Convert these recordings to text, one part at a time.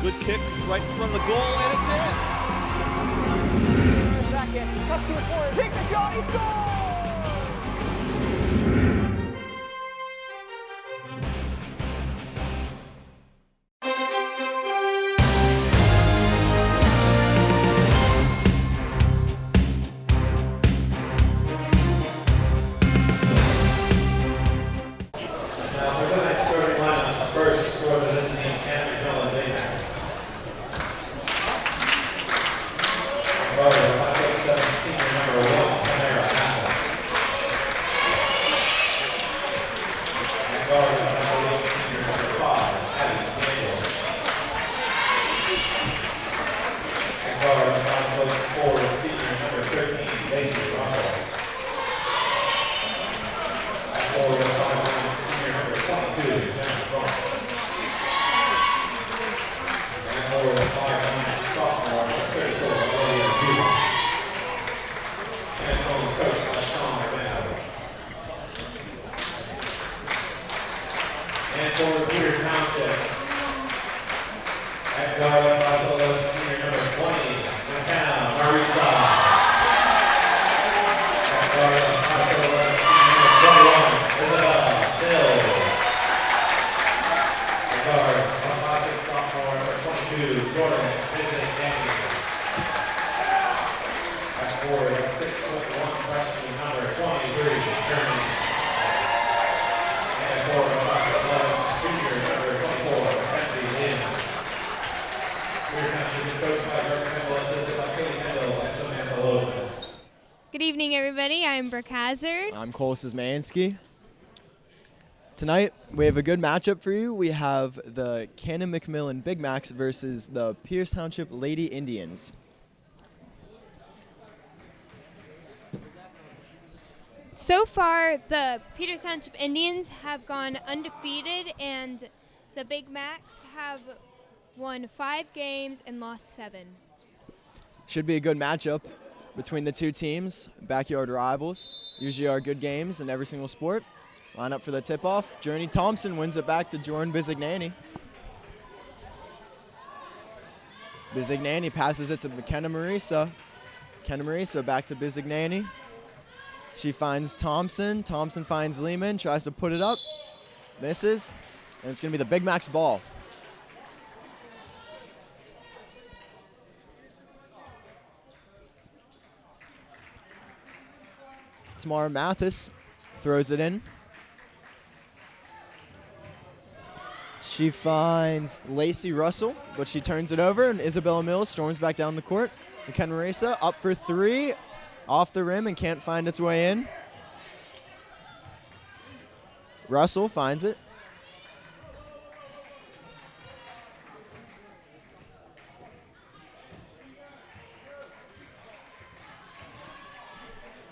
Good kick right in front of the goal, and it's in. Back in, cuts to his forward, take the shot, he scores! Now, for the next starting lineups, first for the listening Canon-McMillan Baymax. Guard, 5'7", senior number 1, Panera Atlas. And guard, 5'8", senior number 5, Abby Daniels. And guard, 5'4", senior number 13, Lacey Russell. And forward, 5'9", senior number 22, Jennifer Clark. And forward, 5'9", sophomore, 34, Olivia Duba. And home coach, Sean McMahon. And forward, Peters Township. At guard, 5'11", senior number 20, McKenna Marisa. At guard, 5'11", senior number 21, Isabella Hill. At guard, 5'6", sophomore number 22, Jordan Danny. At forward, 6'1", freshman number 23, Germany. And forward, 5'11", junior number 24, Mackenzie Lynn. Here's Township is coached by Brooke Kendall, assisted by Cody Kendall and Samantha Logan. Good evening, everybody. I'm Brooke Hazard. I'm Cole Szymanski. Tonight, we have a good matchup for you. We have the Canon-McMillan Big Macs versus the Pierce Township Lady Indians. So far, the Peters Township Indians have gone undefeated, and the Big Macs have won 5 games and lost 7. Should be a good matchup between the two teams, backyard rivals. Usually are good games in every single sport. Line up for the tip-off. Journey Thompson wins it back to Jordan Bizignani. Bizignani passes it to McKenna Marisa. McKenna Marisa back to Bizignani. She finds Thompson. Thompson finds Lehman, tries to put it up. Misses. And it's going to be the Big Mac's ball. Tamara Mathis throws it in. She finds Lacey Russell, but she turns it over, and Isabella Mills storms back down the court. McKenna Marisa up for 3, off the rim, and can't find its way in. Russell finds it.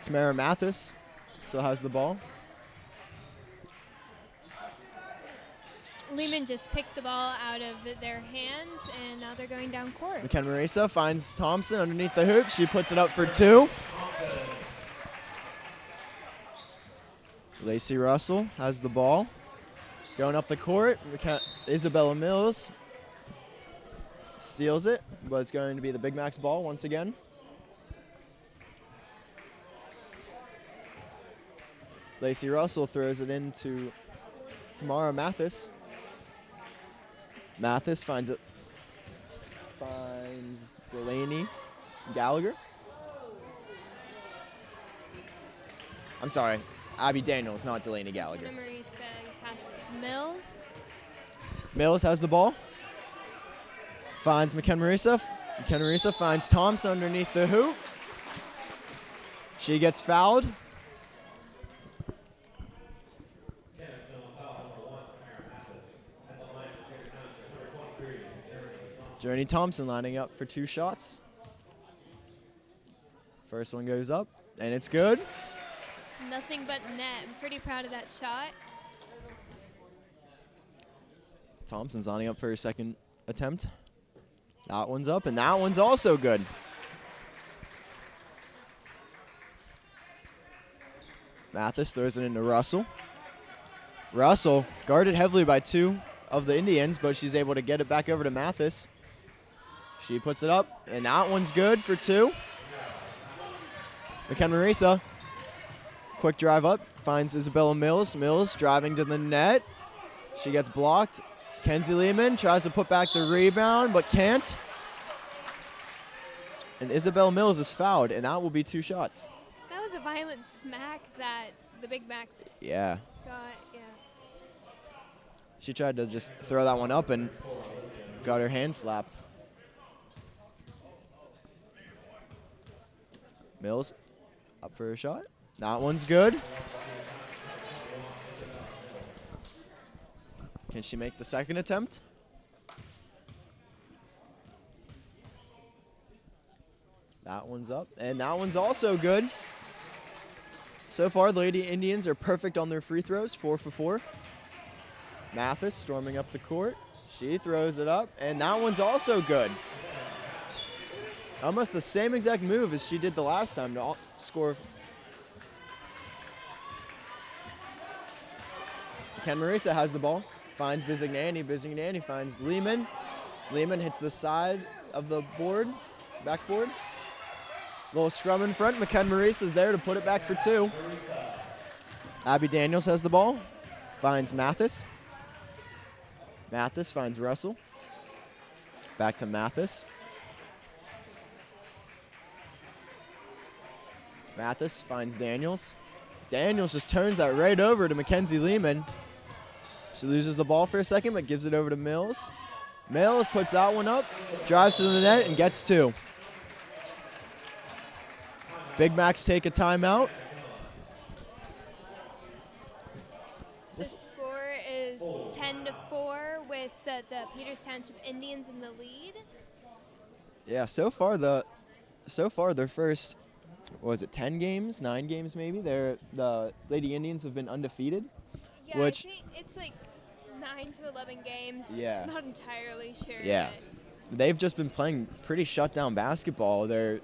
Tamara Mathis still has the ball. Lehman just picked the ball out of their hands, and now they're going down court. McKenna Marisa finds Thompson underneath the hoop. She puts it up for 2. Lacey Russell has the ball. Going up the court, Isabella Mills steals it, but it's going to be the Big Mac's ball once again. Lacey Russell throws it into Tamara Mathis. Mathis finds Delaney Gallagher. I'm sorry, Abby Daniels, not Delaney Gallagher. Marisa passes it to Mills. Mills has the ball. Finds McKenna Marisa. McKenna Marisa finds Thompson underneath the hoop. She gets fouled. Journey Thompson lining up for 2 shots. First one goes up, and it's good. Nothing but net. I'm pretty proud of that shot. Thompson's lining up for her second attempt. That one's up, and that one's also good. Mathis throws it into Russell. Russell guarded heavily by 2 of the Indians, but she's able to get it back over to Mathis. She puts it up, and that one's good for 2. McKenna-Marisa, quick drive up, finds Isabella Mills. Mills driving to the net. She gets blocked. Kenzie Lehman tries to put back the rebound, but can't. And Isabella Mills is fouled, and that will be 2 shots. That was a violent smack that the Big Macs Yeah. got, yeah. She tried to just throw that one up and got her hand slapped. Mills up for a shot. That one's good. Can she make the second attempt? That one's up, and that one's also good. So far, the Lady Indians are perfect on their free throws, 4 for 4. Mathis storming up the court. She throws it up, and that one's also good. Almost the same exact move as she did the last time to score. Ken-Marisa has the ball, finds Bizignani. Bizignani finds Lehman. Lehman hits the side of the board, backboard. Little scrum in front. McKenna-Marisa is there to put it back for 2. Abby Daniels has the ball, finds Mathis. Mathis finds Russell. Back to Mathis. Mathis finds Daniels. Daniels just turns that right over to Mackenzie Lehman. She loses the ball for a second, but gives it over to Mills. Mills puts that one up, drives to the net, and gets 2. Big Macs take a timeout. The score is 10-4 with the Peters Township Indians in the lead. Yeah, so far their first, what was it, 10 games, 9 games maybe? The Lady Indians have been undefeated. Yeah, Which, I think it's like 9 to 11 games. Yeah. Not entirely sure. Yeah. They've just been playing pretty shut down basketball. They're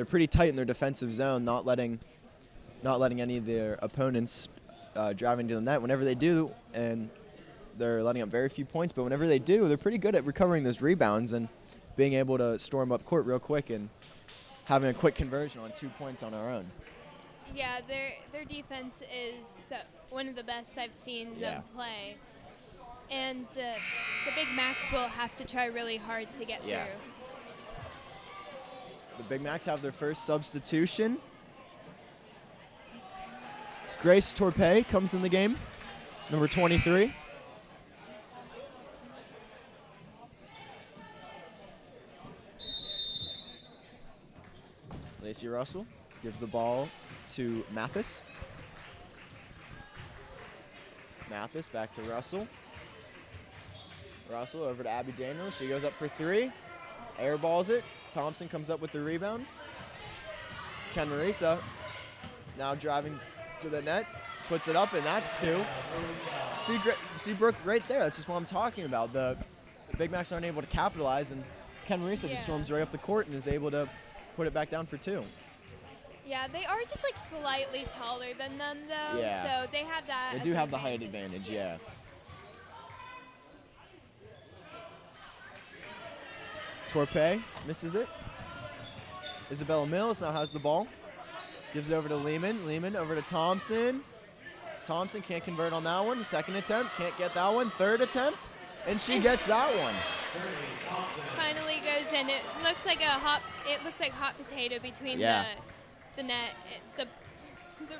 pretty tight in their defensive zone, not letting any of their opponents driving to the net. Whenever they do, and they're letting up very few points, but whenever they do, they're pretty good at recovering those rebounds and being able to storm up court real quick and having a quick conversion on 2 points on our own. Yeah, their defense is one of the best I've seen them play. And the Big Macs will have to try really hard to get through. The Big Macs have their first substitution. Grace Torpey comes in the game, number 23. Lacey Russell gives the ball to Mathis. Mathis back to Russell. Russell over to Abby Daniels. She goes up for 3. Airballs it. Thompson comes up with the rebound. Ken-Marisa now driving to the net. Puts it up, and that's 2. See Brooke right there. That's just what I'm talking about. The Big Macs aren't able to capitalize, and Ken-Marisa just storms right up the court and is able to put it back down for 2. Yeah, they are just like slightly taller than them, though. Yeah. So they have that. They as do an have the height advantage, yes. yeah. Torpey misses it. Isabella Mills now has the ball. Gives it over to Lehman. Lehman over to Thompson. Thompson can't convert on that one. Second attempt, can't get that one. Third attempt, and she gets that one. Finally goes in. It looked like hot potato between the net, the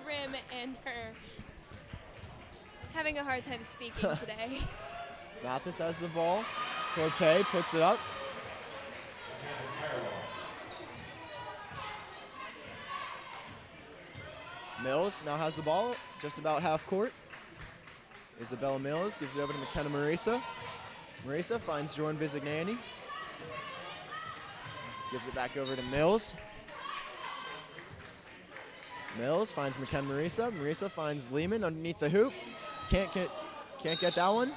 rim, and her. Having a hard time speaking today. Mathis has the ball. Torpey puts it up. Mills now has the ball, just about half court. Isabella Mills gives it over to McKenna-Marisa. Marisa finds Jordan Bizignani. Gives it back over to Mills. Mills finds McKenna-Marisa. Marisa finds Lehman underneath the hoop. Can't get that one.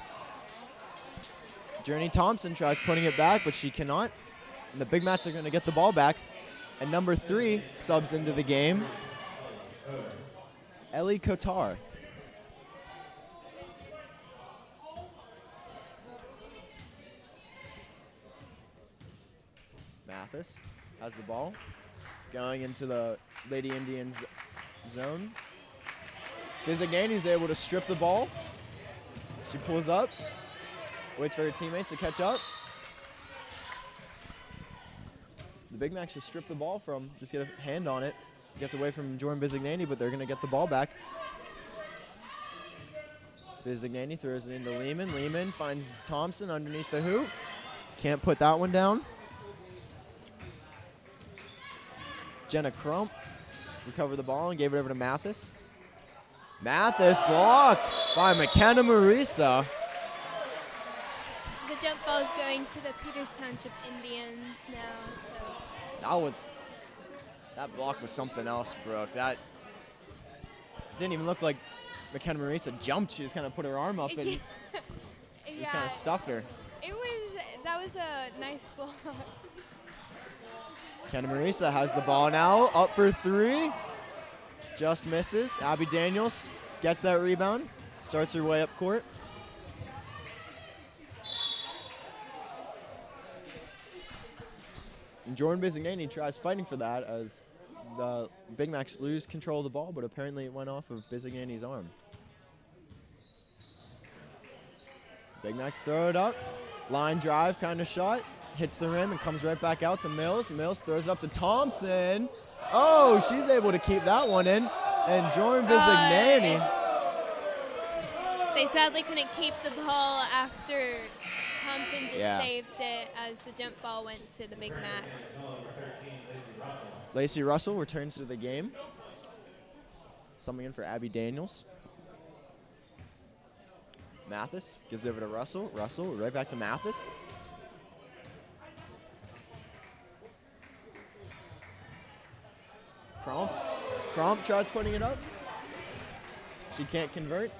Journey Thompson tries putting it back, but she cannot. And the Big Mats are going to get the ball back. And number 3 subs into the game, Ellie Kotar. Mathis has the ball, going into the Lady Indians zone. Bizignani's able to strip the ball. She pulls up, waits for her teammates to catch up. The Big Macs just strip the ball from, just get a hand on it. Gets away from Jordan Bizignani, but they're going to get the ball back. Bizignani throws it into Lehman. Lehman finds Thompson underneath the hoop. Can't put that one down. Jenna Crump recovered the ball and gave it over to Mathis. Mathis blocked by McKenna Marisa. The jump ball is going to the Peters Township Indians now. So That block was something else, Brooke. That didn't even look like McKenna Marisa jumped. She just kind of put her arm up and just kind of stuffed her. That was a nice block. McKenna Marisa has the ball now, up for 3. Just misses. Abby Daniels gets that rebound, starts her way up court. And Jordan Bizignani tries fighting for that as the Big Macs lose control of the ball, but apparently it went off of Bizignani's arm. Big Macs throw it up. Line drive kind of shot. Hits the rim and comes right back out to Mills. Mills throws it up to Thompson. Oh, she's able to keep that one in. And Jordan Bizignani. They sadly couldn't keep the ball after Thompson just saved it as the jump ball went to the Big Macs. Lacey Russell returns to the game. Summing in for Abby Daniels. Mathis gives over to Russell. Russell right back to Mathis. Crump tries putting it up. She can't convert.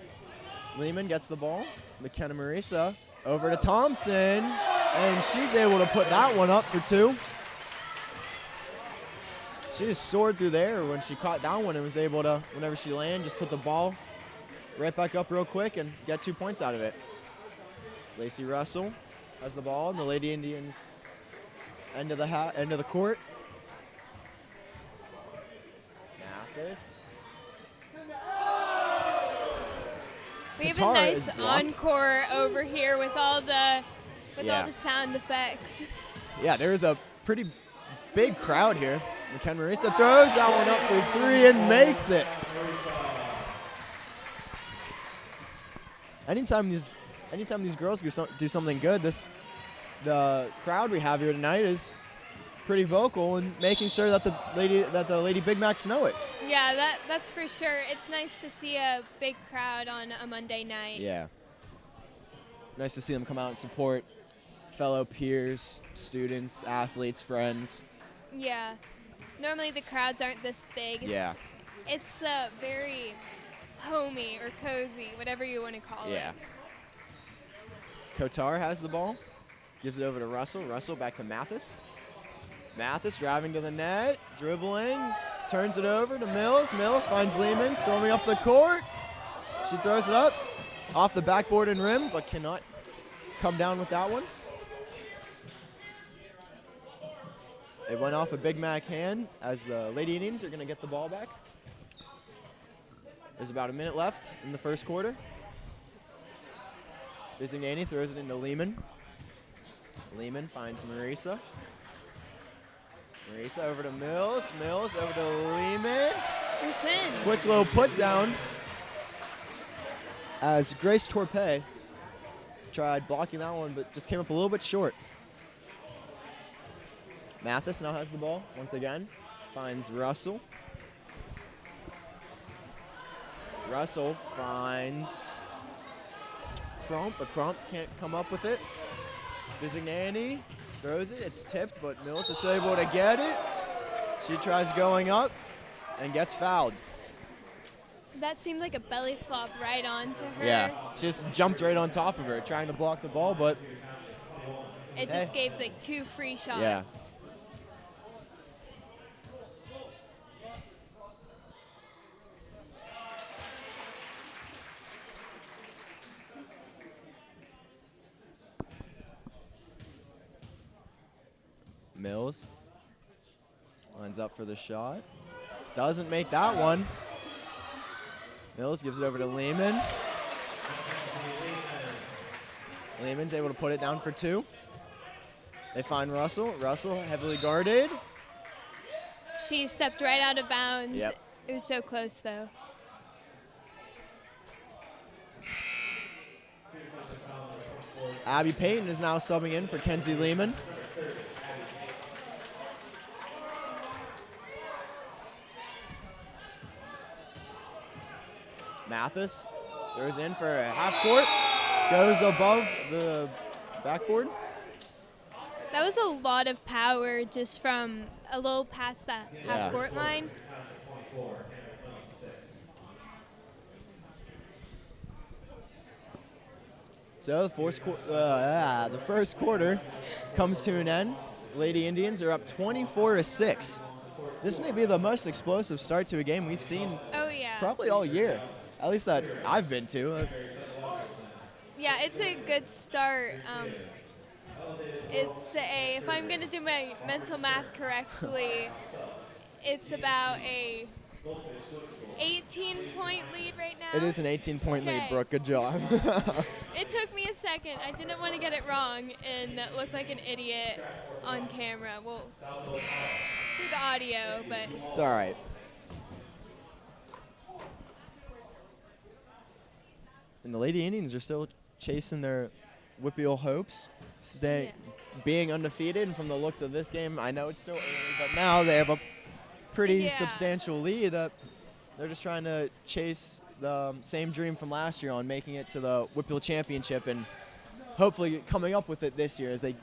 Lehman gets the ball. McKenna Marisa over to Thompson. And she's able to put that one up for 2. She just soared through the air when she caught that one and was able to, whenever she landed, just put the ball right back up real quick and get 2 points out of it. Lacey Russell has the ball in the Lady Indians end of the court. Mathis. We have a Katara nice is blocked. encore over here with all the sound effects. Yeah, there's a pretty big crowd here. McKenna Marisa throws that one up for 3 and makes it. Anytime these girls do something good, the crowd we have here tonight is pretty vocal and making sure that the Lady Big Macs know it. Yeah, that's for sure. It's nice to see a big crowd on a Monday night. Yeah. Nice to see them come out and support fellow peers, students, athletes, friends. Yeah. Normally the crowds aren't this big. It's very homey or cozy, whatever you want to call it. Yeah. Kotar has the ball. Gives it over to Russell. Russell back to Mathis. Mathis driving to the net, dribbling, turns it over to Mills. Mills finds Lehman storming up the court. She throws it up off the backboard and rim, but cannot come down with that one. It went off a Big Mac hand as the Lady Indians are going to get the ball back. There's about a minute left in the first quarter. Bizignani throws it into Lehman. Lehman finds Marisa. Marisa over to Mills. Mills over to Lehman. It's in. Quick little put down as Grace Torpe tried blocking that one, but just came up a little bit short. Mathis now has the ball once again. Finds Russell. Russell finds Crump, but Crump can't come up with it. Bizignani throws it. It's tipped, but Mills is still able to get it. She tries going up and gets fouled. That seemed like a belly flop right onto her. Yeah, she just jumped right on top of her, trying to block the ball, but It just gave like 2 free shots. Yeah. Mills lines up for the shot. Doesn't make that one. Mills gives it over to Lehman. Lehman's able to put it down for 2. They find Russell. Russell heavily guarded. She stepped right out of bounds. Yep. It was so close, though. Abby Payton is now subbing in for Kenzie Lehman. Mathis throws in for a half court. Goes above the backboard. That was a lot of power just from a little past that half court line. So the first quarter comes to an end. Lady Indians are up 24-6. This may be the most explosive start to a game we've seen probably all year, at least that I've been to. Yeah, it's a good start. If I'm going to do my mental math correctly, it's about a 18-point lead right now. It is an 18-point lead, Brooke. Good job. It took me a second. I didn't want to get it wrong and look like an idiot on camera. Well, through the audio, but it's all right. And the Lady Indians are still chasing their Whippeal hopes, being undefeated. And from the looks of this game, I know it's still early, but now they have a pretty substantial lead that they're just trying to chase the same dream from last year on making it to the Whippeal Championship and hopefully coming up with it this year as they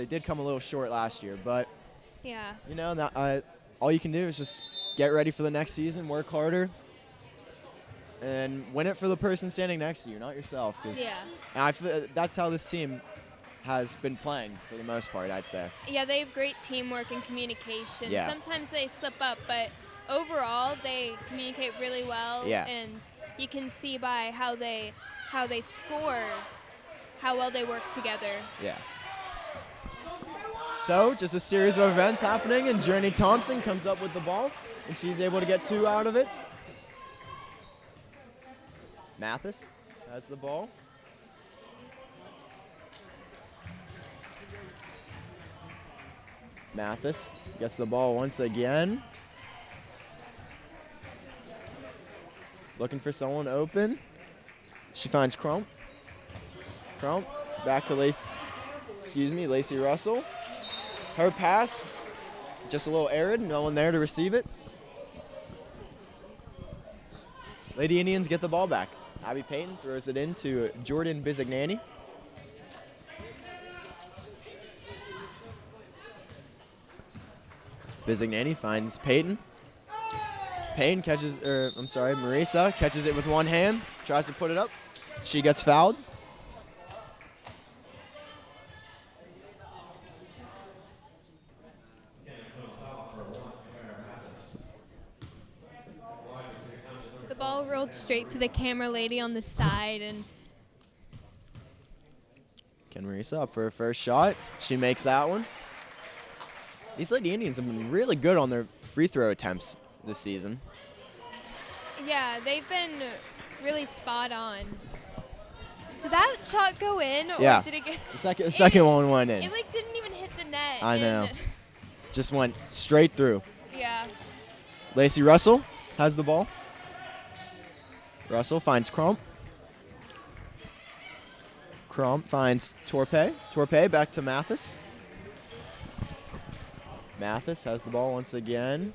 did come a little short last year. But you know, all you can do is just get ready for the next season, work harder, and win it for the person standing next to you, not yourself. That's how this team has been playing for the most part, I'd say. Yeah, they have great teamwork and communication. Yeah. Sometimes they slip up, but overall they communicate really well. Yeah. And you can see by how they score, how well they work together. Yeah. So just a series of events happening, and Journey Thompson comes up with the ball, and she's able to get 2 out of it. Mathis has the ball. Mathis gets the ball once again. Looking for someone open. She finds Crump. Crump back to Lacey Russell. Her pass, just a little arid, no one there to receive it. Lady Indians get the ball back. Abby Payton throws it in to Jordan Bizignani. Bizignani finds Payton. Marisa catches it with one hand, tries to put it up. She gets fouled. The ball rolled straight to the camera lady on the side, and Ken Marisa up for her first shot. She makes that one. These Lady Indians have been really good on their free throw attempts this season. yeah, they've been really spot on. Did that shot go in, or Yeah. did it get? The second one went in. It like didn't even hit the net. I know. and- Just went straight through. Yeah. Lacey Russell has the ball. Russell finds Crump. Crump finds Torpe. Torpe back to Mathis. Mathis has the ball once again.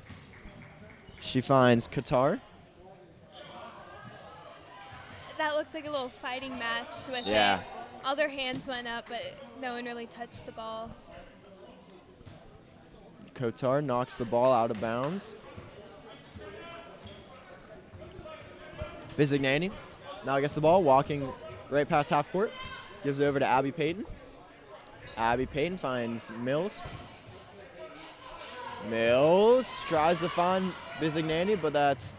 She finds Qatar. That looked like a little fighting match with Yeah. it. All their hands went up, but no one really touched the ball. Kotar knocks the ball out of bounds. Bizignani now gets the ball, walking right past half court. Gives it over to Abby Payton. Abby Payton finds Mills. Mills tries to find Bizignani, but that's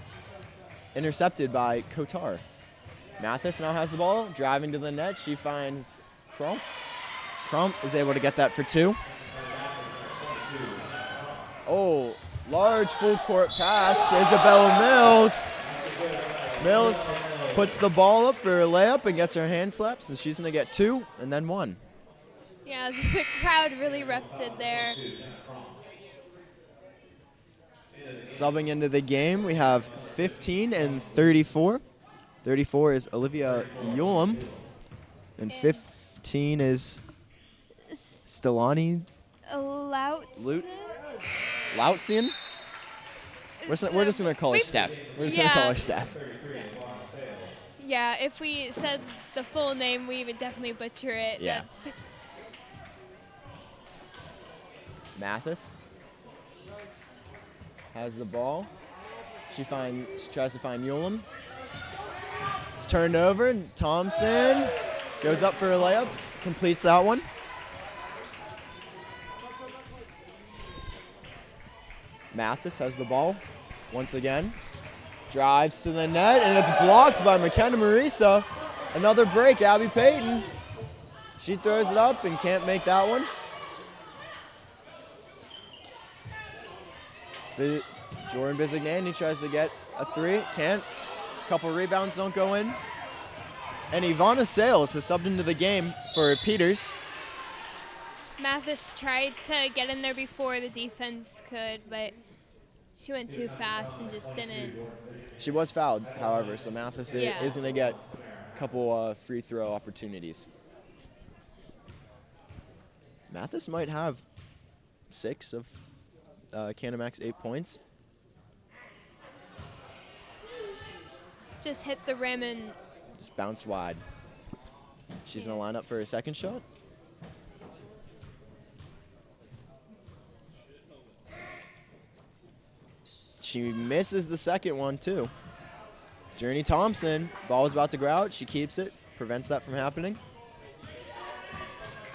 intercepted by Kotar. Mathis now has the ball, driving to the net. She finds Crump. Crump is able to get that for 2. Oh, large full court pass to Isabella Mills. Mills puts the ball up for a layup and gets her hand slapped, so she's going to get 2 and then 1. Yeah, the crowd really erupted there. Subbing into the game, we have 15 and 34. 34 is Olivia Ulam, and 15 is Stelani Lautzian. We're just going to call her Steph. We're just going to call her Steph. Yeah, if we said the full name, we would definitely butcher it. Yeah. Mathis has the ball. She tries to find Ulam. It's turned over, and Thompson goes up for a layup, completes that one. Mathis has the ball once again. Drives to the net, and it's blocked by McKenna Marisa. Another break, Abby Payton. She throws it up and can't make that one. Jordan Bizignani tries to get a 3, can't. Couple rebounds don't go in. And Ivana Sales has subbed into the game for Peters. Mathis tried to get in there before the defense could, but she went too fast and just didn't. She was fouled, however, so Mathis is going to get a couple free throw opportunities. Mathis might have 6 of Canon-McMillan's 8 points. Just hit the rim and just bounced wide. She's going to line up for a second shot. She misses the second one, too. Journey Thompson, ball is about to go out. She keeps it, prevents that from happening.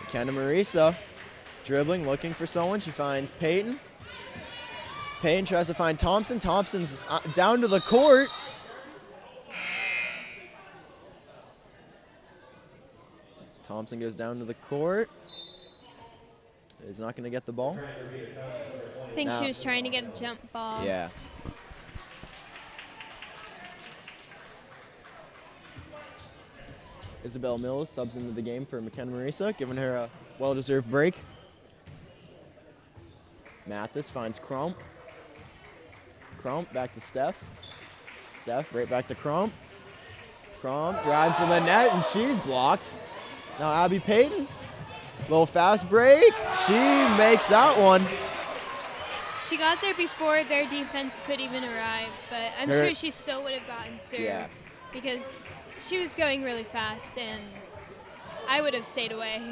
McKenna Marisa dribbling, looking for someone. She finds Payton. Payton tries to find Thompson. Thompson's down to the court. Thompson goes down to the court. Is not going to get the ball. I think she was trying to get a jump ball. Yeah. Isabel Mills subs into the game for McKenna Marisa, giving her a well-deserved break. Mathis finds Crump. Crump back to Steph. Steph right back to Crump. Crump drives to the net, and she's blocked. Now Abby Payton, little fast break. She makes that one. She got there before their defense could even arrive, but I'm sure she still would have gotten through because she was going really fast, and I would have stayed away.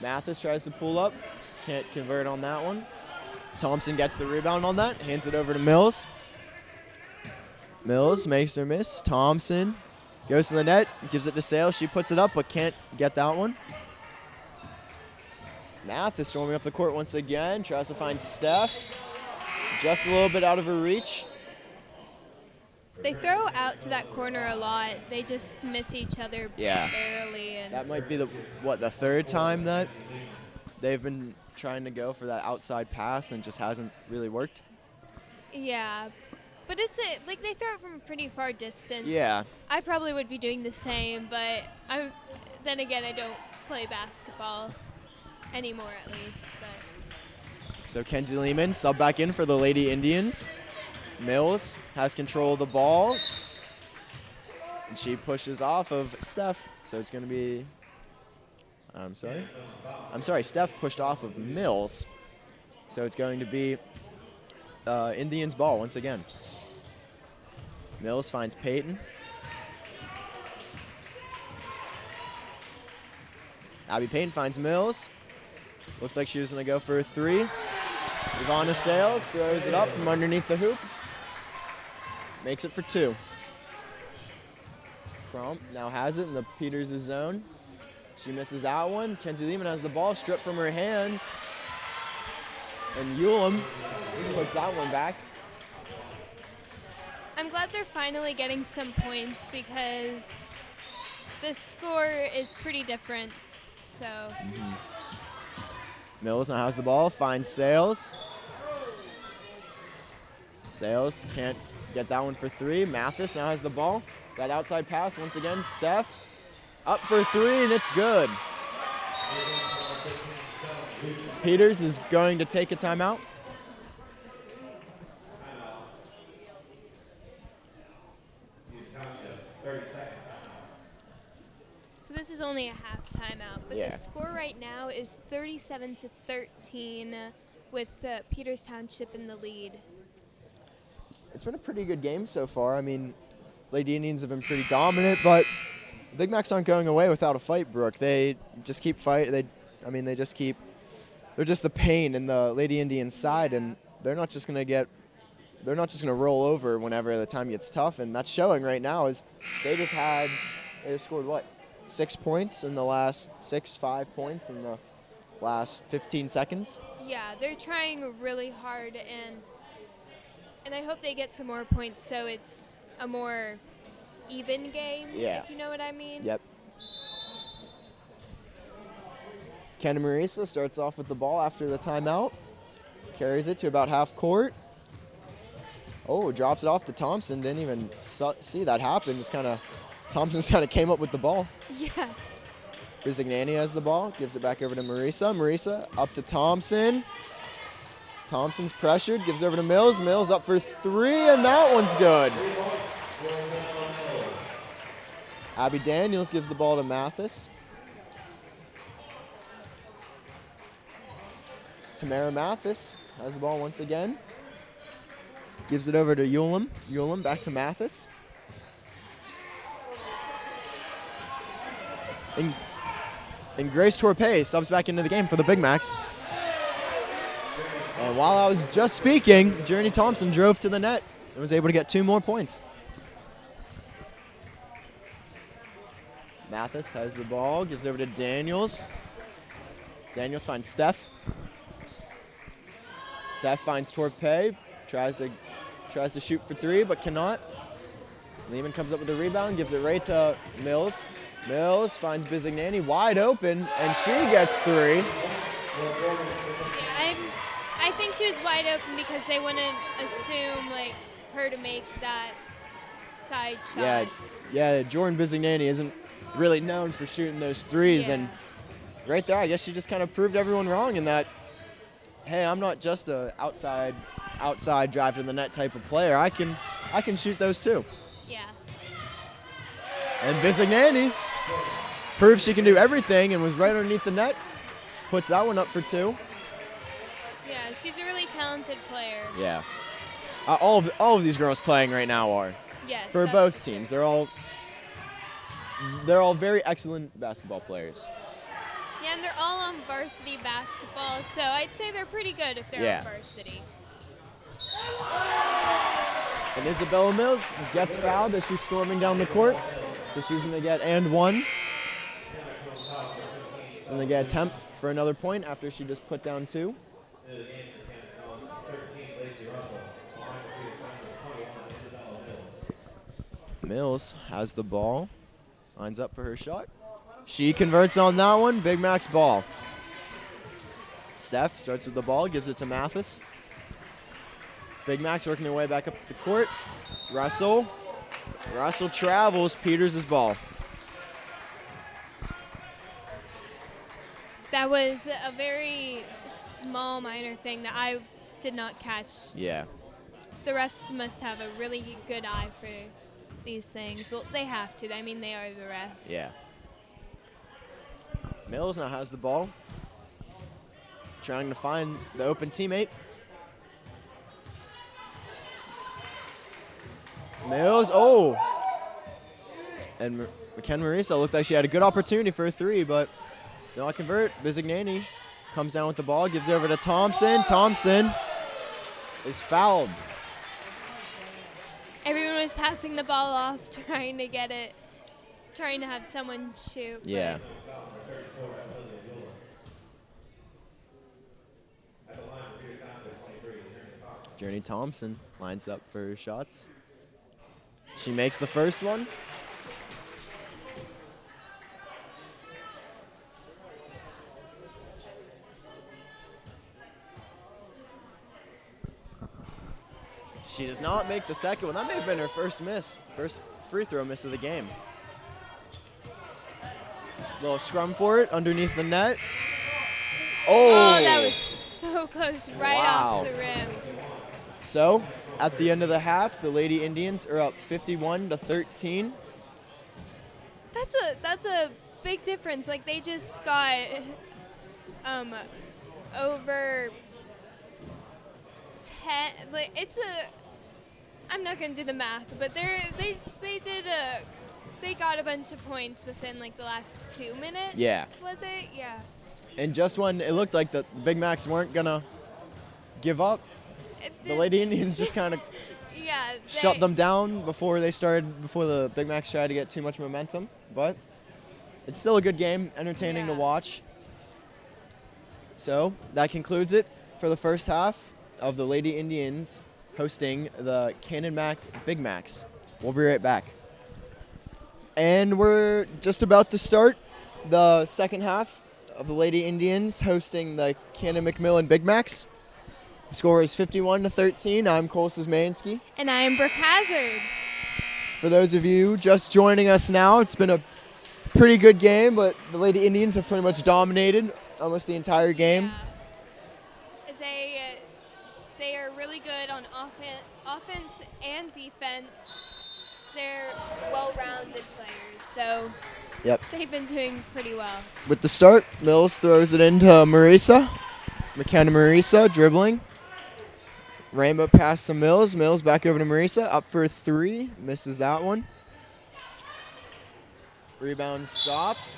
Mathis tries to pull up, can't convert on that one. Thompson gets the rebound on that, hands it over to Mills. Mills makes her miss. Thompson goes to the net, gives it to Sales. She puts it up, but can't get that one. Mathis storming up the court once again, tries to find Steph. Just a little bit out of her reach. They throw out to that corner a lot. They just miss each other barely. And that might be the third time that they've been trying to go for that outside pass and just hasn't really worked. Yeah, but it's like they throw it from a pretty far distance. Yeah. I probably would be doing the same, but then again, I don't play basketball anymore, at least. But. So Kenzie Lehman sub back in for the Lady Indians. Mills has control of the ball. And she pushes off of Steph. So it's going to be, I'm sorry, Steph pushed off of Mills. So it's going to be Indians ball once again. Mills finds Payton. Abby Payton finds Mills. Looked like she was going to go for a 3. Ivana Sales throws it up from underneath the hoop. Makes it for 2. Crump now has it in the Peters' zone. She misses that one. Kenzie Lehman has the ball stripped from her hands. And Ulam puts that one back. I'm glad they're finally getting some points because the score is pretty different. So. Mills now has the ball, finds Sales. Sales can't get that one for 3. Mathis now has the ball. That outside pass once again. Steph up for 3, and it's good. Peters is going to take a timeout. So this is only a half timeout, but the score right now is 37-13 with Peters Township in the lead. It's been a pretty good game so far. I mean, Lady Indians have been pretty dominant, but the Big Macs aren't going away without a fight, Brooke. They just keep fighting. They're just the pain in the Lady Indian side, and they're not just going to roll over whenever the time gets tough, and that's showing right now. Is they just scored what? 6 points in the last 5 points in the last 15 seconds. Yeah, they're trying really hard, and I hope they get some more points so it's a more even game, if you know what I mean. Yep. Kenna Marisa starts off with the ball after the timeout. Carries it to about half court. Oh, drops it off to Thompson. Didn't even see that happen. Thompson just kind of came up with the ball. Yeah. Bizignani has the ball. Gives it back over to Marisa. Marisa up to Thompson. Thompson's pressured. Gives it over to Mills. Mills up for 3, and that one's good. Abby Daniels gives the ball to Mathis. Tamara Mathis has the ball once again. Gives it over to Ulam. Ulam back to Mathis. And Grace Torpey subs back into the game for the Big Macs. And while I was just speaking, Journey Thompson drove to the net and was able to get 2 more points. Mathis has the ball, gives over to Daniels. Daniels finds Steph. Steph finds Torpey, tries to shoot for 3, but cannot. Lehman comes up with the rebound, gives it right to Mills. Mills finds Bizignani wide open, and she gets 3. Yeah, I think she was wide open because they wouldn't assume her to make that side shot. Yeah. Jordan Bizignani isn't really known for shooting those 3s, and right there, I guess she just kind of proved everyone wrong in that. Hey, I'm not just a outside drive to the net type of player. I can shoot those too. Yeah. And Bizignani proves she can do everything and was right underneath the net. Puts that one up for 2. Yeah, she's a really talented player. Yeah. All of these girls playing right now are. Yes. For both teams. They're all very excellent basketball players. Yeah, and they're all on varsity basketball, so I'd say they're pretty good if they're on varsity. And Isabella Mills gets fouled as she's storming down the court. So she's going to get and 1. She's going to get a attempt for another point after she just put down 2. Mills has the ball. Lines up for her shot. She converts on that one. Big Mac's ball. Steph starts with the ball, gives it to Mathis. Big Mac's working their way back up the court. Russell travels. Peters' ball. That was a very small, minor thing that I did not catch. Yeah. The refs must have a really good eye for these things. Well, they have to. I mean, they are the ref. Yeah. Mills now has the ball. Trying to find the open teammate. Mills, And McKenna Marisa looked like she had a good opportunity for a 3, but did not convert. Bizignani comes down with the ball, gives it over to Thompson. Thompson is fouled. Everyone was passing the ball off, trying to get it, trying to have someone shoot. Yeah. Journey Thompson lines up for her shots. She makes the first one. She does not make the second one. That may have been her first free throw miss of the game. Little scrum for it underneath the net. Oh, that was so close, right Wow. off the rim. So, at the end of the half, the Lady Indians are up 51-13. That's a big difference. Like they just got over 10. Like it's a. I'm not gonna do the math, but they got a bunch of points within like the last 2 minutes. Yeah. Was it? Yeah. And just when it looked like the Big Macs weren't gonna give up, the Lady Indians just kind of Yeah. shut them down before the Big Macs tried to get too much momentum. But it's still a good game, entertaining to watch. So that concludes it for the first half of the Lady Indians hosting the Canon-Mac Big Macs. We'll be right back. And we're just about to start the second half of the Lady Indians hosting the Canon-McMillan Big Macs. The score is 51-13. I'm Cole Szymanski. And I am Brooke Hazard. For those of you just joining us now, it's been a pretty good game, but the Lady Indians have pretty much dominated almost the entire game. Yeah. They are really good on offense and defense. They're well-rounded players, so Yep. they've been doing pretty well. With the start, Mills throws it into Marisa. McKenna Marisa dribbling. Rainbow pass to Mills. Mills back over to Marisa. Up for 3. Misses that one. Rebound stopped.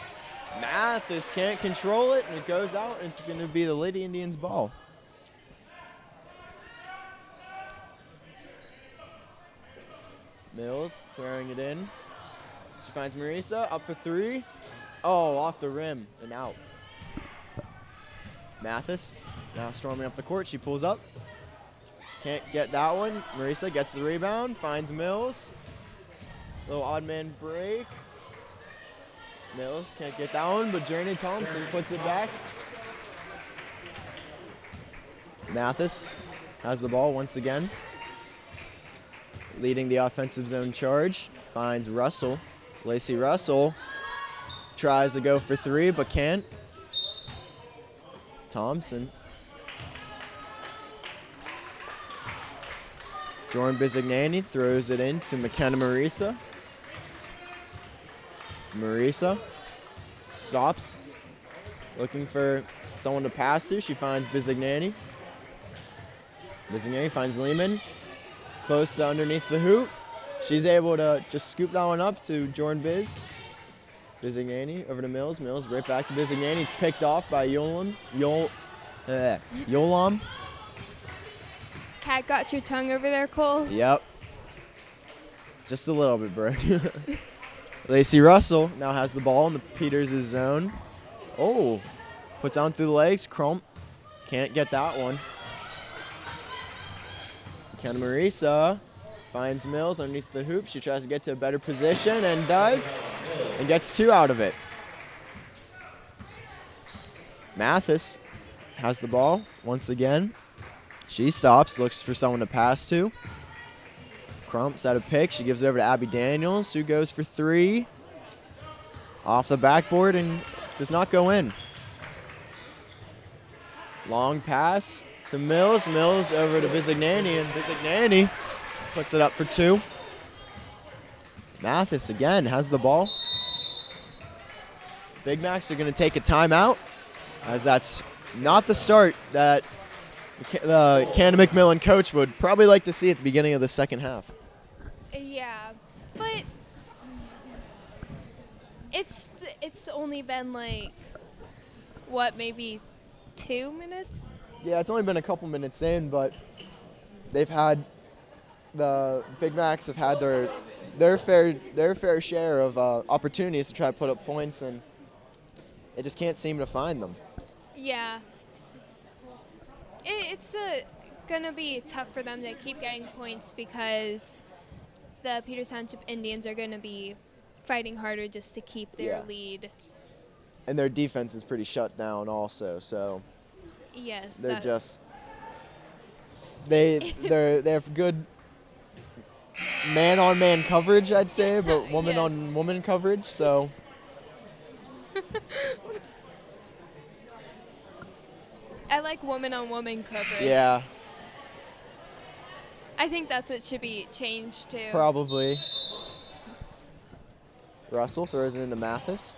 Mathis can't control it, and it goes out, and it's going to be the Lady Indians' ball. Mills throwing it in. She finds Marisa. Up for 3. Oh, off the rim and out. Mathis now storming up the court. She pulls up. Can't get that one. Marisa gets the rebound. Finds Mills. Little odd man break. Mills can't get that one, but Journey Thompson puts it back. Mathis has the ball once again. Leading the offensive zone charge. Finds Russell. Lacey Russell tries to go for 3, but can't. Thompson. Jordan Bizignani throws it into McKenna Marisa. Marisa stops, looking for someone to pass to. She finds Bizignani. Bizignani finds Lehman, close to underneath the hoop. She's able to just scoop that one up to Jordan Bizignani over to Mills. Mills right back to Bizignani. It's picked off by Yolam. Cat got your tongue over there, Cole? Yep. Just a little bit, bro. Lacey Russell now has the ball in the Peters' zone. Oh, puts on through the legs. Crump can't get that one. Kenna Marisa finds Mills underneath the hoop. She tries to get to a better position and does, and gets 2 out of it. Mathis has the ball once again. She stops, looks for someone to pass to. Crump's at a pick. She gives it over to Abby Daniels, who goes for 3. Off the backboard and does not go in. Long pass to Mills. Mills over to Bizignani, and Bizignani puts it up for 2. Mathis again has the ball. Big Macs are going to take a timeout, as that's not the start that the Canon-McMillan coach would probably like to see at the beginning of the second half. Yeah, but it's only been like, what, maybe 2 minutes? Yeah, it's only been a couple minutes in, but the Big Macs have had their fair share of opportunities to try to put up points, and they just can't seem to find them. Yeah. It's a going to be tough for them to keep getting points because the Peters Township Indians are going to be fighting harder just to keep their lead. And their defense is pretty shut down also, so Yes. they're just they have good man-on-man coverage, I'd say, but woman-on-woman coverage, so I like woman-on-woman coverage. yeah, I think that's what should be changed to. probably. Russell throws it into Mathis.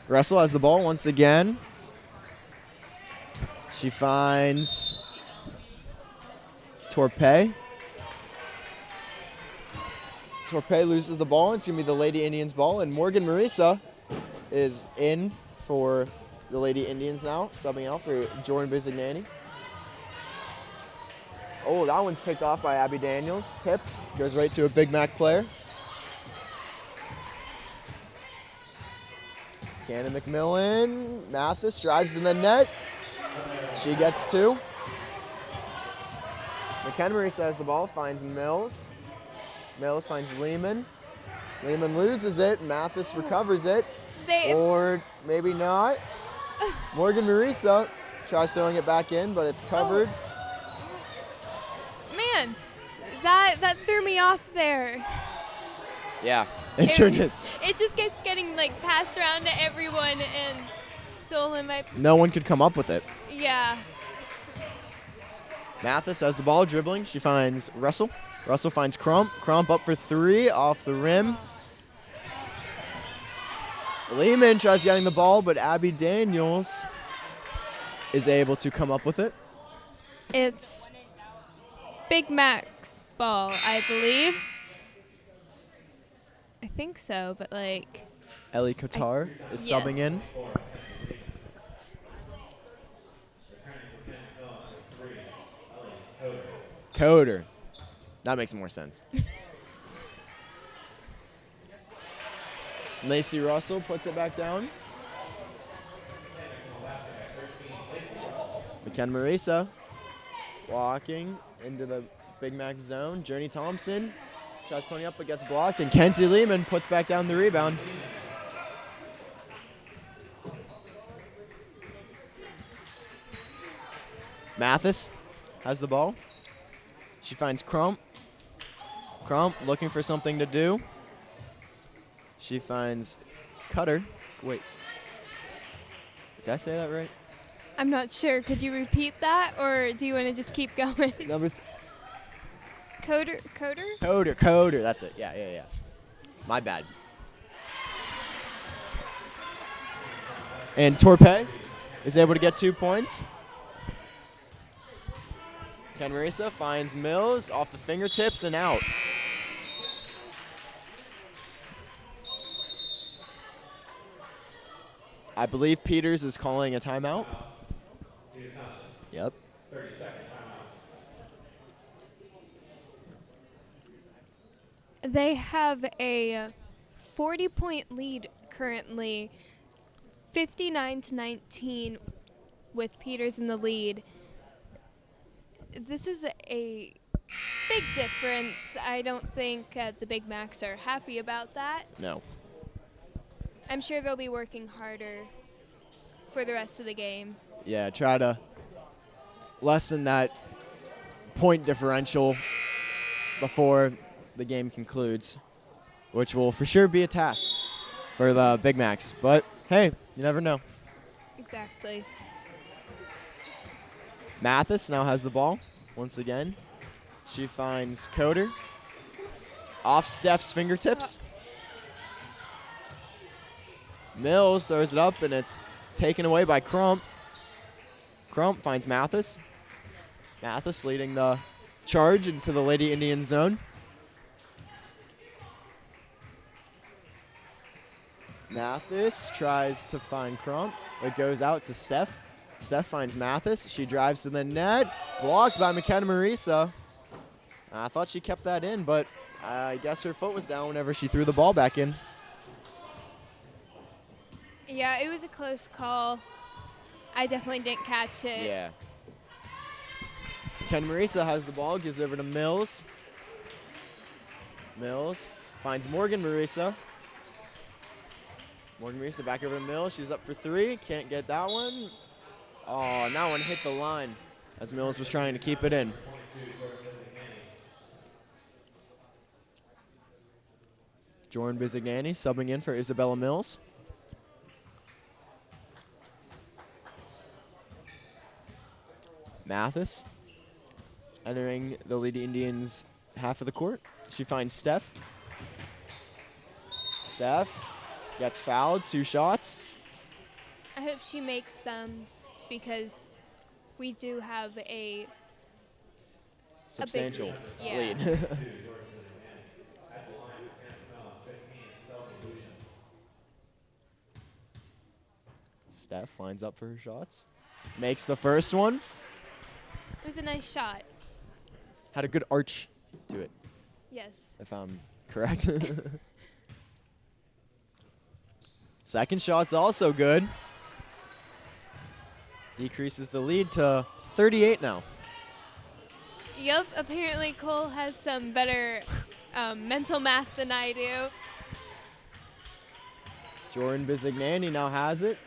Russell has the ball once again. She finds Torpey. Torpey loses the ball. It's going to be the Lady Indians ball. And Morgan Marisa is in for the Lady Indians now, subbing out for Jordan Bizignani. Oh, that one's picked off by Abby Daniels. Tipped. Goes right to a Big Mac player. Canon-McMillan. Mathis drives in the net. She gets 2. McHenry has the ball, finds Mills. Mills finds Lehman. Lehman loses it. Mathis recovers it. Or maybe not. Morgan Marisa tries throwing it back in, but it's covered. Man, that threw me off there. Yeah, it sure did. It just kept getting like passed around to everyone and stolen by. No one could come up with it. Yeah. Mathis has the ball dribbling. She finds Russell. Russell finds Crump. Crump up for 3 off the rim. Lehman tries getting the ball, but Abby Daniels is able to come up with it. It's Big Mac's ball, I believe. I think so, but like. Ellie Kotar is subbing in. Coder. That makes more sense. Lacey Russell puts it back down. McKenna Marisa walking into the Big Mac zone. Journey Thompson tries putting up but gets blocked. And Kenzie Lehman puts back down the rebound. Mathis has the ball. She finds Crump. Crump looking for something to do. She finds Cutter. Wait. Did I say that right? I'm not sure. Could you repeat that, or do you want to just keep going? Number Coder? Coder. That's it. Yeah. My bad. And Torpey is able to get 2 points. Ken Marisa finds Mills off the fingertips and out. I believe Peters is calling a timeout. Yep. 30-second timeout. They have a 40-point lead currently, 59-19 with Peters in the lead. This is a big difference. I don't think the Big Macs are happy about that. No. I'm sure they'll be working harder for the rest of the game. Yeah, try to lessen that point differential before the game concludes, which will for sure be a task for the Big Macs. But, hey, you never know. Exactly. Mathis now has the ball once again. She finds Coder off Steph's fingertips. Mills throws it up, and it's taken away by Crump. Crump finds Mathis. Mathis leading the charge into the Lady Indian zone. Mathis tries to find Crump. It goes out to Steph. Steph finds Mathis. She drives to the net. Blocked by McKenna Marisa. I thought she kept that in, but I guess her foot was down whenever she threw the ball back in. Yeah, it was a close call. I definitely didn't catch it. Yeah. Ken Marisa has the ball, gives it over to Mills. Mills finds Morgan Marisa. Morgan Marisa back over to Mills. She's up for 3. Can't get that one. Oh, and that one hit the line as Mills was trying to keep it in. Jordan Bizignani subbing in for Isabella Mills. Mathis entering the Lady Indians half of the court. She finds Steph. Steph gets fouled, 2 shots. I hope she makes them because we do have a Substantial yeah. lead. Steph lines up for her shots. Makes the first one. It was a nice shot. Had a good arch to it, Yes. if I'm correct. Second shot's also good. Decreases the lead to 38 now. Yep, apparently Cole has some better mental math than I do. Jordan Bizignani now has it.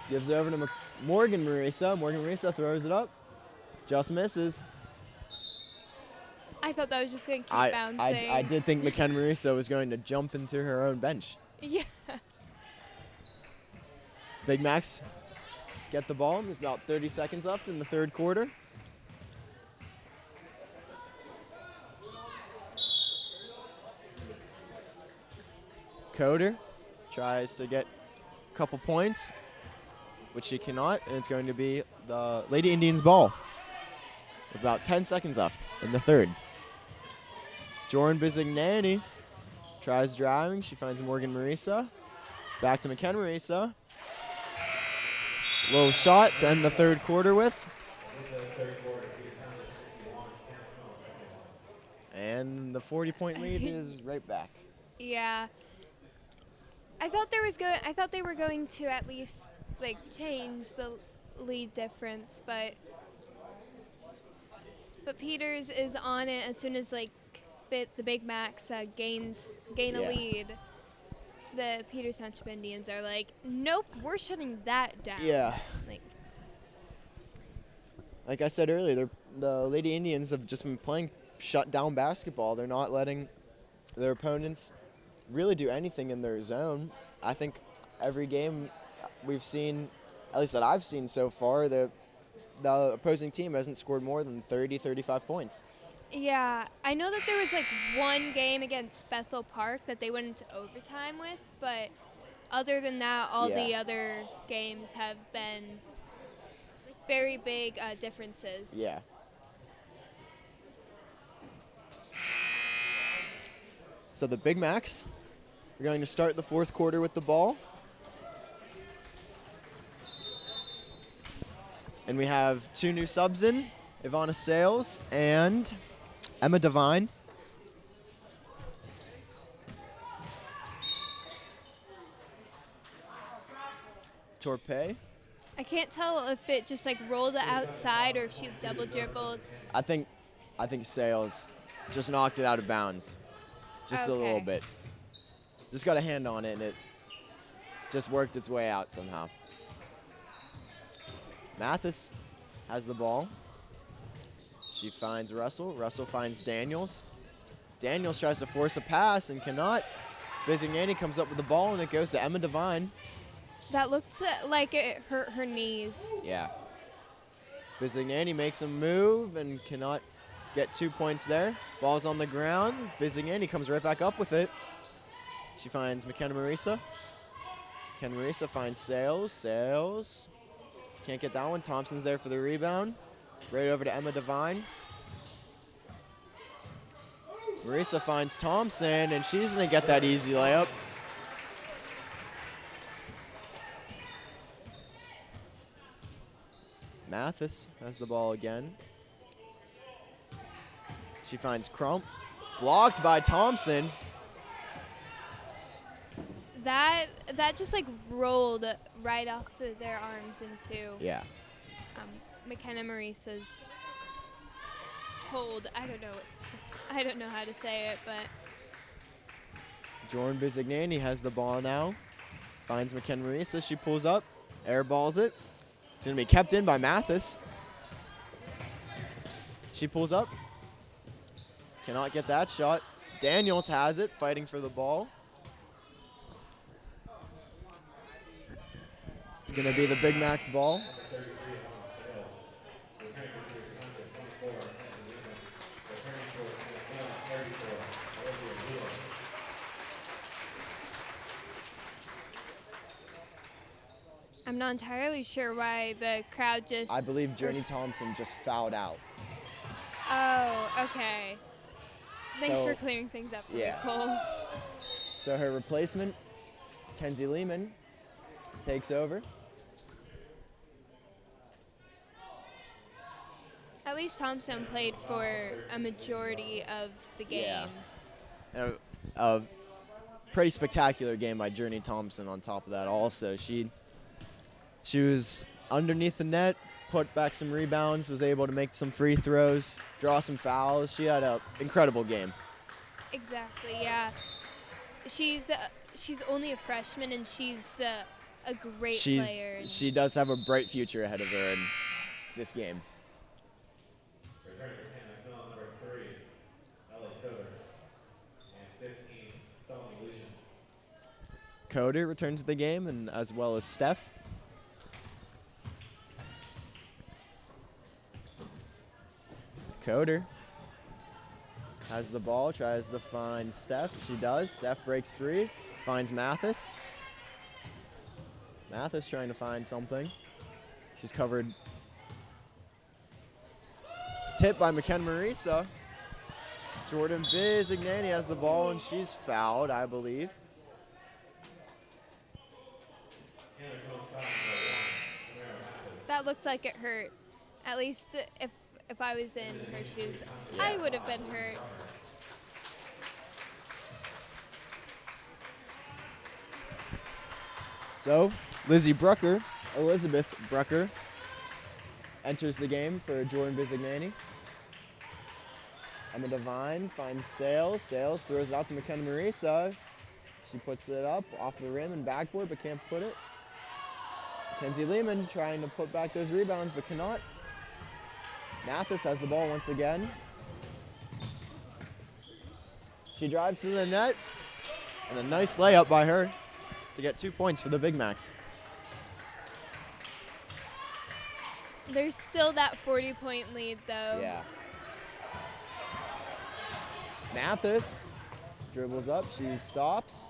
Gives it over to Morgan Marisa. Morgan Marisa throws it up. Just misses. I thought that was just going to keep I bouncing. did think McKenna Marisa was going to jump into her own bench. Yeah. Big Macs get the ball. There's about 30 seconds left in the third quarter. Coder tries to get a couple points, which she cannot, and it's going to be the Lady Indians ball with about 10 seconds left in the third. Jordan Bizignani tries driving. She finds Morgan Marisa. Back to McKenna Marisa. Low shot to end the third quarter with. And the 40-point lead is right back. Yeah. I thought they were going to at least like change the lead difference, but Peters is on it as soon as like the Big Macs gain a lead. The Peters Township Indians are like, nope, we're shutting that down. Yeah. Like I said earlier, the Lady Indians have just been playing shut down basketball. They're not letting their opponents really do anything in their zone. I think every game we've seen, at least that I've seen so far, the opposing team hasn't scored more than 30, 35 points. Yeah, I know that there was like one game against Bethel Park that they went into overtime with, but other than that, all the other games have been very big differences. Yeah. So the Big Macs are going to start the fourth quarter with the ball. And we have 2 new subs in, Ivana Sales and Emma Devine. Torpe. I can't tell if it just like rolled it outside or if she double dribbled. I think Sales just knocked it out of bounds. Just a little bit. Just got a hand on it and it just worked its way out somehow. Mathis has the ball. She finds Russell. Russell finds Daniels. Daniels tries to force a pass and cannot. Bizignani comes up with the ball and it goes to Emma Devine. That looked like it hurt her knees. Yeah. Bizignani makes a move and cannot get 2 points there. Ball's on the ground. Bizignani comes right back up with it. She finds McKenna Marisa. McKenna Marisa finds Sales. Sales. Can't get that one. Thompson's there for the rebound. Right over to Emma Devine. Marisa finds Thompson, and she's going to get that easy layup. Mathis has the ball again. She finds Crump. Blocked by Thompson. That that just like rolled right off their arms into Yeah. McKenna Marisa's hold. I don't know what to say. I don't know how to say it, but Jordan Bizignani has the ball now. Finds McKenna Marisa. She pulls up, airballs it. It's going to be kept in by Mathis. She pulls up. Cannot get that shot. Daniels has it, fighting for the ball. It's going to be the Big Mac's ball. I'm not entirely sure why the crowd just... I believe Journey Thompson just fouled out. Oh, okay. Thanks So, for clearing things up for me, yeah. Cole. So her replacement, Kenzie Lehman, takes over. At least Thompson played for a majority of the game. Yeah. And a pretty spectacular game by Journey Thompson on top of that also. She was underneath the net, put back some rebounds, was able to make some free throws, draw some fouls. She had an incredible game. Exactly, yeah. She's only a freshman, and she's a great player. She does have a bright future ahead of her in this game. Returning for Canon-McMillan, number 3, Ellie Coder, and 15, Stoney Lucian. Coder returns to the game, and as well as Steph. Coder has the ball, tries to find Steph. She does. Steph breaks free, finds Mathis. Mathis trying to find something. She's covered. Tip by McKenna Marisa. Jordan Bizignani has the ball, and she's fouled, I believe. That looked like it hurt. At least if I was in her shoes, I would have been hurt. So, Elizabeth Brucker, enters the game for Jordan Bizignani. Emma Devine finds Sales. Sales throws it out to McKenna Marisa. She puts it up off the rim and backboard, but can't put it. Kenzie Lehman trying to put back those rebounds, but cannot. Mathis has the ball once again. She drives to the net, and a nice layup by her to get 2 points for the Big Macs. There's still that 40-point lead, though. Yeah. Mathis dribbles up, she stops.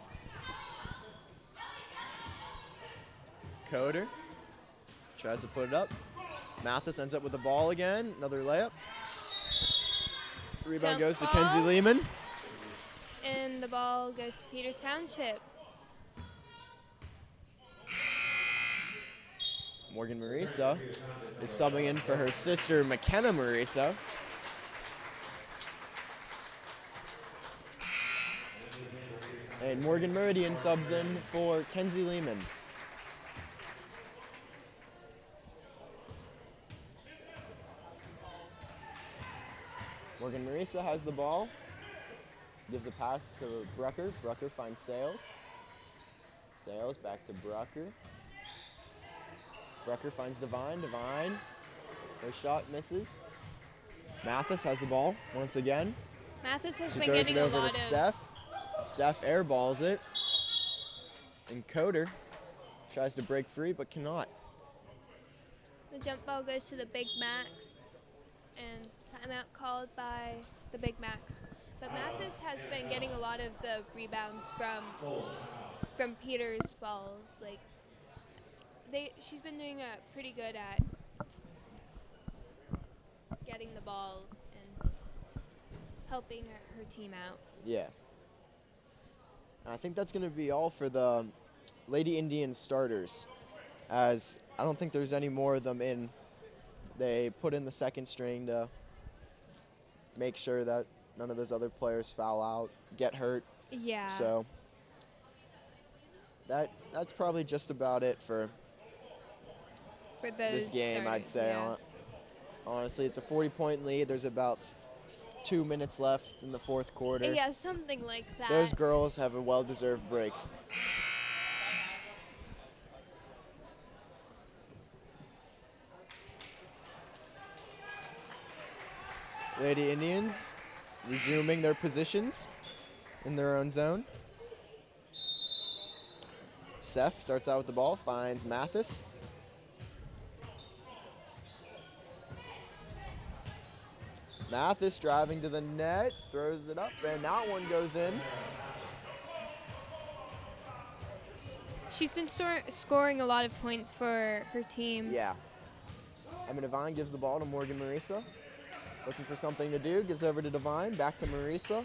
Coder tries to put it up. Mathis ends up with the ball again, another layup. Rebound Jump goes to ball. Kenzie Lehman. And the ball goes to Peters Township. Morgan Marisa is subbing in for her sister, McKenna Marisa. And Morgan Meridian subs in for Kenzie Lehman. Morgan Marisa has the ball. Gives a pass to Brucker. Brucker finds Sales. Sales back to Brucker. Brucker finds Devine. Devine. Her shot misses. Mathis has the ball once again. Mathis has She been throws getting it a over lot to of... Steph. Steph airballs it. And Coder tries to break free but cannot. The jump ball goes to the Big Macs, and timeout called by the Big Macs. But Mathis has been getting a lot of the rebounds from Peter's balls. Like she's been doing pretty good at getting the ball and helping her team out. Yeah. I think that's going to be all for the Lady Indians starters, as I don't think there's any more of them in. They put in the second string to make sure that none of those other players foul out, get hurt. Yeah. So that's probably just about it for For those this game, I'd say. yeah. Honestly, it's a 40-point lead. There's about 2 minutes left in the fourth quarter. Yeah, something like that. Those girls have a well-deserved break. Lady Indians resuming their positions in their own zone. Seth starts out with the ball, finds Mathis. Mathis driving to the net, throws it up, and that one goes in. She's been scoring a lot of points for her team. Yeah. Emma Devine gives the ball to Morgan Marisa. Looking for something to do, gives over to Devine, back to Marisa.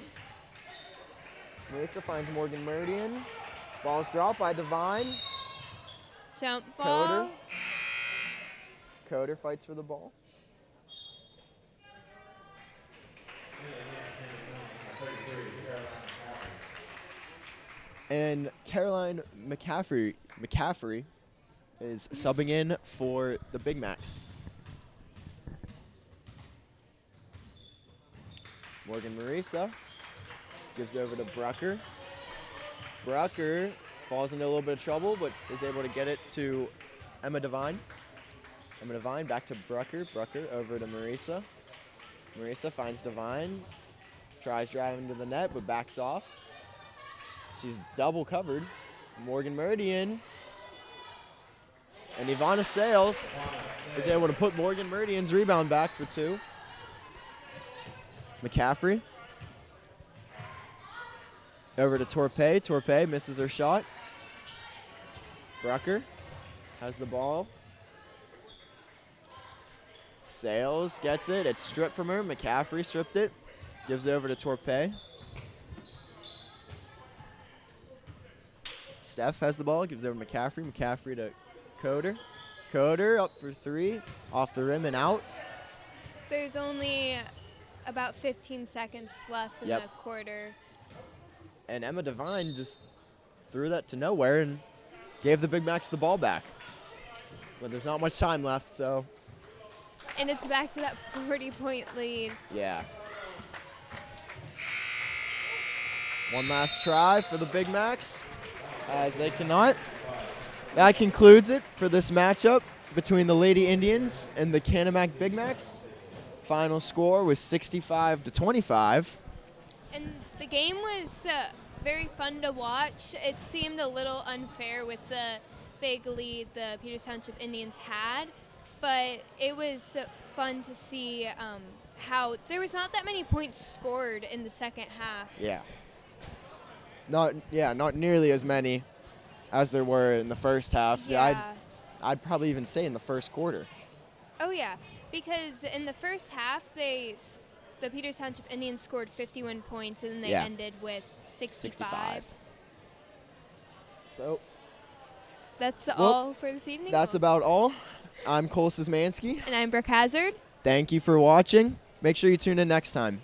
Marisa finds Morgan Meridian. Ball's dropped by Devine. Jump ball. Coder fights for the ball. And Caroline McCaffrey is subbing in for the Big Macs. Morgan Marisa gives over to Brucker. Brucker falls into a little bit of trouble, but is able to get it to Emma Devine. Emma Devine back to Brucker. Brucker over to Marisa. Marisa finds Devine. Tries driving to the net, but backs off. She's double covered. Morgan Meridian. And Ivana Sales is able to put Morgan Meridian's rebound back for two. McCaffrey. Over to Torpey. Torpey misses her shot. Brucker has the ball. Sales gets it. It's stripped from her. McCaffrey stripped it. Gives it over to Torpey. Steph has the ball. Gives it over to McCaffrey. McCaffrey to Coder. Coder up for three. Off the rim and out. There's only about 15 seconds left in the quarter. And Emma Devine just threw that to nowhere and gave the Big Macs the ball back. But there's not much time left, so. And it's back to that 40-point lead. Yeah. One last try for the Big Macs, as they cannot. That concludes it for this matchup between the Lady Indians and the Canon-Mac Big Macs. Final score was 65-25. And the game was very fun to watch. It seemed a little unfair with the big lead the Peters Township Indians had, but it was fun to see how there was not that many points scored in the second half. Yeah. Not nearly as many as there were in the first half. Yeah. I'd probably even say in the first quarter. Oh yeah, because in the first half the Peters Township Indians scored 51 points and then they ended with 65. So that's all for this evening. That's about all. I'm Cole Szymanski. And I'm Brooke Hazard. Thank you for watching. Make sure you tune in next time.